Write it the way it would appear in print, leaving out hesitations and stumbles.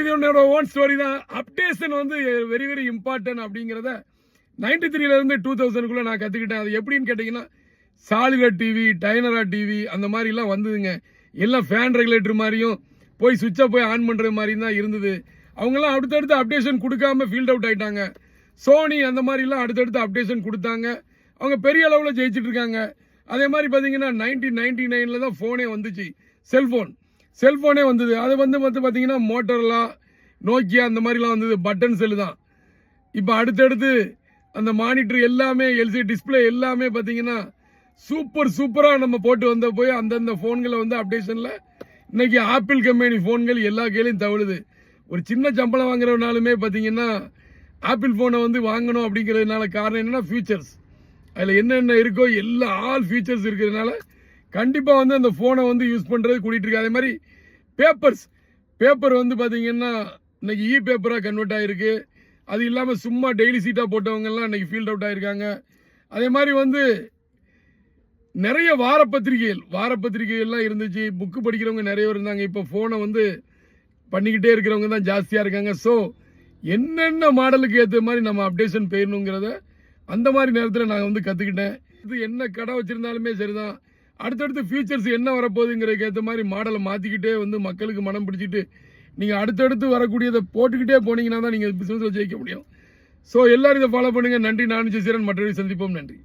இது என்னோட own story தான். அப்டேஷன் வந்து வெரி வெரி இம்பார்ட்டன்ட் அப்படிங்கிறத 93லேருந்து 2000க்குள்ளே நான் கற்றுக்கிட்டேன். அது எப்படின்னு கேட்டிங்கன்னா, சாலிடா டிவி, டைனரா டிவி அந்த மாதிரிலாம் வந்ததுங்க. எல்லாம் ஃபேன் ரெகுலேட்டர் மாதிரியும் போய் சுவிட்சை போய் ஆன் பண்ணுற மாதிரியும் தான் இருந்தது. அவங்கெல்லாம் அடுத்தடுத்து அப்டேஷன் கொடுக்காம ஃபீல்ட் அவுட் ஆகிட்டாங்க. சோனி அந்த மாதிரிலாம் அடுத்தடுத்து அப்டேஷன் கொடுத்தாங்க. அவங்க பெரிய அளவில் ஜெயிச்சுட்டு இருக்காங்க. அதே மாதிரி பார்த்தீங்கன்னா 1999 தான் ஃபோனே வந்துச்சு. செல்ஃபோனே வந்தது. அது வந்து பார்த்தீங்கன்னா மோட்டோரோலா, நோக்கியா அந்த மாதிரிலாம் வந்தது. பட்டன் செல்லு தான். இப்போ அடுத்தடுத்து அந்த மானிட்டர் எல்லாமே எல்சி டிஸ்பிளே எல்லாமே பார்த்தீங்கன்னா சூப்பராக நம்ம போட்டு வந்த போய் அந்தந்த ஃபோன்களை வந்து அப்டேஷனில் இன்னைக்கு ஆப்பிள் கம்பெனி ஃபோன்கள் எல்லா கையிலையும் தவழுது. ஒரு சின்ன சம்பளம் வாங்குறவனாலுமே பார்த்தீங்கன்னா ஆப்பிள் ஃபோனை வந்து வாங்கணும் அப்படிங்கிறதுனால காரணம் என்னன்னா ஃபியூச்சர்ஸ். அதில் என்னென்ன இருக்கோ எல்லா ஆல் ஃபீச்சர்ஸ் இருக்கிறதுனால கண்டிப்பாக வந்து அந்த ஃபோனை வந்து யூஸ் பண்ணுறது கூட்டிகிட்டு இருக்கு. அதே மாதிரி பேப்பர் வந்து பார்த்தீங்கன்னா இன்னைக்கு பேப்பராக கன்வெர்ட் ஆகிருக்கு. அது இல்லாமல் சும்மா டெய்லி சீட்டாக போட்டவங்கெல்லாம் இன்னைக்கு ஃபீல்ட் அவுட் ஆகிருக்காங்க. அதே மாதிரி வந்து நிறைய வாரப்பத்திரிகைகள்லாம் இருந்துச்சு. புக்கு படிக்கிறவங்க நிறைய பேர் இருந்தாங்க. இப்போ ஃபோனை வந்து பண்ணிக்கிட்டே இருக்கிறவங்க தான் ஜாஸ்தியாக இருக்காங்க. ஸோ என்னென்ன மாடலுக்கு ஏற்ற மாதிரி நம்ம அப்டேஷன் போயிடணுங்கிறத அந்த மாதிரி நேரத்தில் நான் வந்து கற்றுக்கிட்டேன். இது என்ன கடை வச்சுருந்தாலுமே சரிதான், அடுத்தடுத்து ஃபியூச்சர்ஸ் என்ன வரப்போகுதுங்கிறதுக்கு ஏற்ற மாதிரி மாடலை மாற்றிக்கிட்டே வந்து மக்களுக்கு மனம் பிடிச்சிட்டு நீங்கள் அடுத்தடுத்து வரக்கூடியதை போட்டுக்கிட்டே போனீங்கன்னா தான் நீங்கள் பிஸ்னஸில் ஜெயிக்க முடியும். ஸோ எல்லாரும் இதை ஃபாலோ பண்ணுங்கள். நன்றி. நான் ஜெசிரன். மற்றொரு சந்திப்போம். நன்றி.